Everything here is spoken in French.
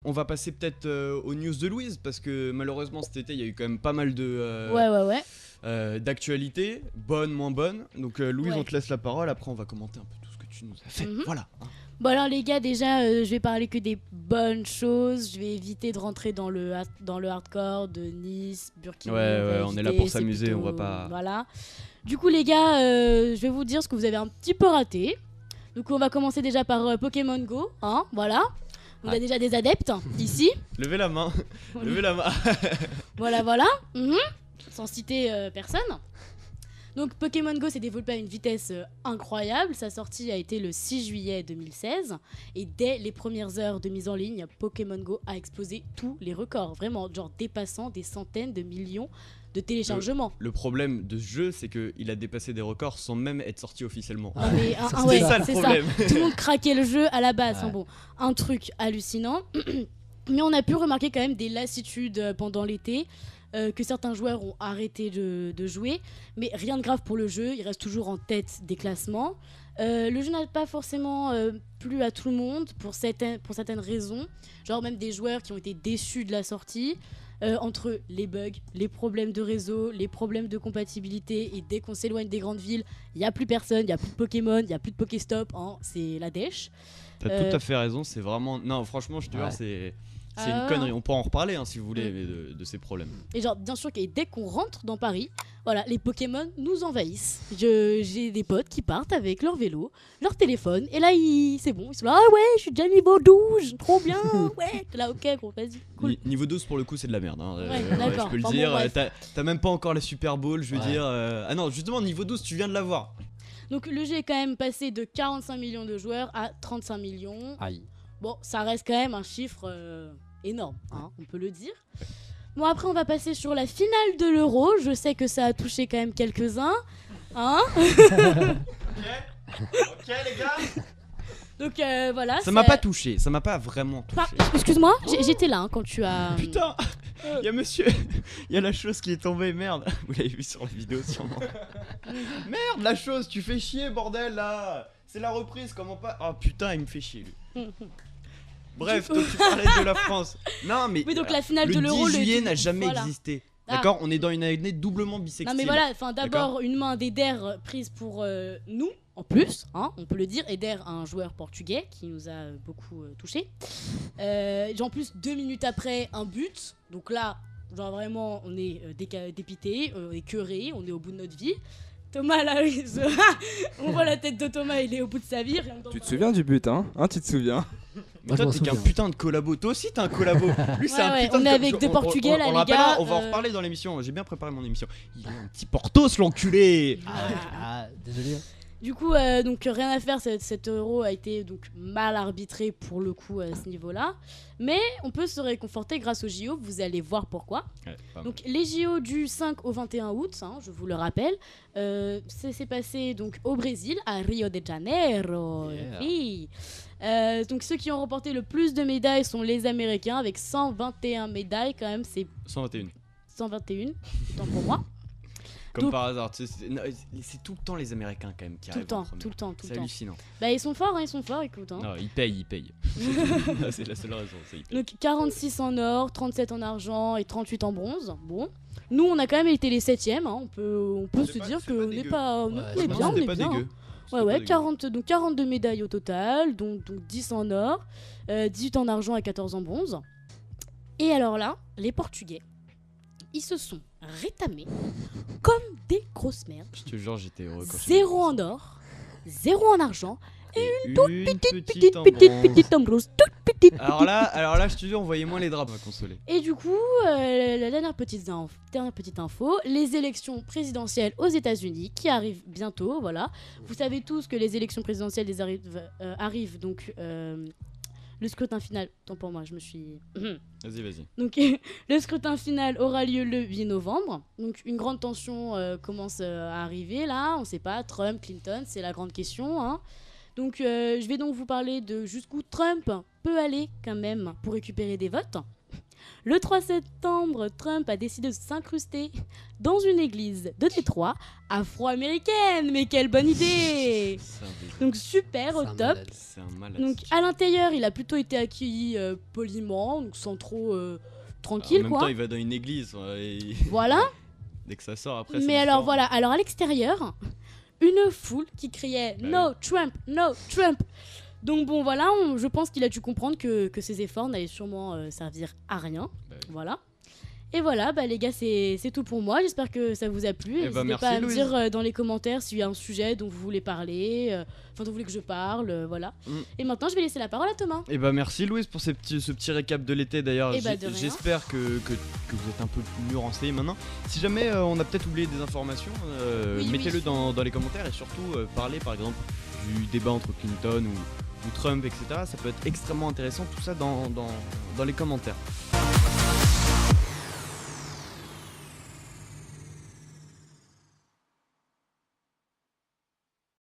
On va passer peut-être aux news de Louise, parce que malheureusement cet été il y a eu quand même pas mal de d'actualités, bonnes, moins bonnes. Donc Louise, on te laisse la parole, après on va commenter un peu tout ce que tu nous as fait. Voilà. Bon alors les gars, déjà je vais parler que des bonnes choses. Je vais éviter de rentrer dans le hardcore de Nice, Burkina. Ouais, on est là pour s'amuser, plutôt... on va pas... Voilà. Du coup les gars, je vais vous dire ce que vous avez un petit peu raté. Donc on va commencer déjà par Pokémon Go, hein, voilà. On a déjà des adeptes ici. Levez la main. Levez la main. Voilà. Sans citer personne. Donc Pokémon Go s'est développé à une vitesse incroyable. Sa sortie a été le 6 juillet 2016. Et dès les premières heures de mise en ligne, Pokémon Go a explosé tous les records. Vraiment, genre dépassant des centaines de millions de téléchargements. Le problème de ce jeu, c'est qu'il a dépassé des records sans même être sorti officiellement. C'est ça le problème. Tout le monde craquait le jeu à la base. Ouais. Enfin, bon, un truc hallucinant. Mais on a pu remarquer quand même des lassitudes pendant l'été. Que certains joueurs ont arrêté de jouer, mais rien de grave pour le jeu, il reste toujours en tête des classements. Le jeu n'a pas forcément plu à tout le monde pour certaines raisons, genre même des joueurs qui ont été déçus de la sortie, entre les bugs, les problèmes de réseau, les problèmes de compatibilité, et dès qu'on s'éloigne des grandes villes, il n'y a plus personne, il n'y a plus de Pokémon, il n'y a plus de Pokéstop, hein, c'est la dèche. T'as tout à fait raison, c'est vraiment... Non, franchement, je te jure, c'est une connerie, on pourra en reparler hein, si vous voulez de ces problèmes. Et genre bien sûr que dès qu'on rentre dans Paris, voilà, les Pokémon nous envahissent. J'ai des potes qui partent avec leur vélo, leur téléphone, et là c'est bon, ils sont là, ah ouais, je suis déjà niveau 12, trop bien, ouais, t'es là, ok gros, vas-y, cool. Niveau 12 pour le coup c'est de la merde, hein. D'accord. Je peux le dire, t'as même pas encore la Super Bowl, je veux dire, ah non, justement niveau 12 tu viens de l'avoir. Donc le jeu est quand même passé de 45 millions de joueurs à 35 millions. Aïe. Bon, ça reste quand même un chiffre... énorme, hein, on peut le dire. Bon, après on va passer sur la finale de l'Euro. Je sais que ça a touché quand même quelques-uns, hein. Ok les gars. Donc voilà. Ça m'a pas touché, ça m'a pas vraiment touché. Excuse-moi, j'étais là hein, quand tu as... Putain, il y a monsieur, il y a la chose qui est tombée, merde. Vous l'avez vu sur la vidéo sûrement. Merde, la chose, tu fais chier bordel là. C'est la reprise, comment pas... Oh putain, il me fait chier lui. Bref, donc tu parlais de la France. Non, mais oui, donc la finale de l'Euro, le 10 juillet n'a jamais existé. D'accord, on est dans une année doublement bisextile. Non, mais voilà, d'abord, une main d'Eder prise pour nous, en plus, hein, on peut le dire. Eder, un joueur portugais qui nous a beaucoup touchés. En plus, 2 minutes après, un but. Donc là, genre vraiment, on est dépité, on est écœuré, on est au bout de notre vie. Thomas là, on voit la tête de Thomas, il est au bout de sa vie. Tu te souviens du but, hein, tu te souviens? Mais toi t'es qu'un putain de collabo, toi aussi t'es un collabo. Lui c'est un putain on est avec deux portugais là les gars. On va en reparler dans l'émission, j'ai bien préparé mon émission. Il est un petit Portos l'enculé. Désolé. Du coup, donc rien à faire, cet euro a été donc mal arbitré pour le coup à ce niveau-là. Mais on peut se réconforter grâce aux JO, vous allez voir pourquoi. Donc les JO du 5 au 21 août, hein, je vous le rappelle, c'est passé donc au Brésil, à Rio de Janeiro. Yeah. Donc ceux qui ont remporté le plus de médailles sont les Américains avec 121 médailles quand même, c'est 121, tant pour moi. Comme donc, par hasard, c'est tout le temps les Américains quand même qui arrivent. Tout le temps. C'est hallucinant. Bah ils sont forts, écoute. Hein. Non, ils payent. C'est la seule raison, c'est ils payent. Donc 46 en or, 37 en argent et 38 en bronze. Bon, nous on a quand même été les 7ème, hein. on peut se dire qu'on n'est pas... On est bien, dégueu. Ouais, 42 médailles au total, donc 10 en or, 18 en argent et 14 en bronze. Et alors là, les Portugais, ils se sont rétamés comme des grosses merdes. Je te jure, j'étais heureux quand 0 en or, 0 en argent et une toute petite en bronze, toute petite. Alors là, je te dis, envoyez-moi les draps, on va consoler. Et du coup, la dernière petite info, les élections présidentielles aux États-Unis qui arrivent bientôt, voilà. Vous savez tous que les élections présidentielles arrivent donc. Le scrutin final, tant pour moi, je me suis... Vas-y. Donc, le scrutin final aura lieu le 8 novembre. Donc, une grande tension commence à arriver, là. On ne sait pas, Trump, Clinton, c'est la grande question. Hein. Donc, je vais donc vous parler de jusqu'où Trump peut aller, quand même, pour récupérer des votes. Le 3 septembre, Trump a décidé de s'incruster dans une église de Détroit afro-américaine. Mais quelle bonne idée! Donc super, au top. C'est un malade. Donc à l'intérieur, il a plutôt été accueilli poliment, donc sans trop tranquille en même quoi. temps, il va dans une église. Voilà. Dès que ça sort après. Mais alors voilà, alors à l'extérieur, une foule qui criait No Trump, No Trump. Donc bon voilà, je pense qu'il a dû comprendre que ses efforts n'allaient sûrement servir à rien. Voilà. Et voilà, les gars, c'est tout pour moi. J'espère que ça vous a plu. N'hésitez pas à me dire dans les commentaires s'il y a un sujet dont vous voulez parler, dont vous voulez que je parle, voilà. Et maintenant, je vais laisser la parole à Thomas. Et merci Louise pour ce petit récap de l'été d'ailleurs. J'espère que vous êtes un peu mieux renseignés maintenant. Si jamais on a peut-être oublié des informations, mettez-le dans les commentaires et surtout parlez par exemple du débat entre Clinton ou Trump, etc. Ça peut être extrêmement intéressant tout ça dans les commentaires.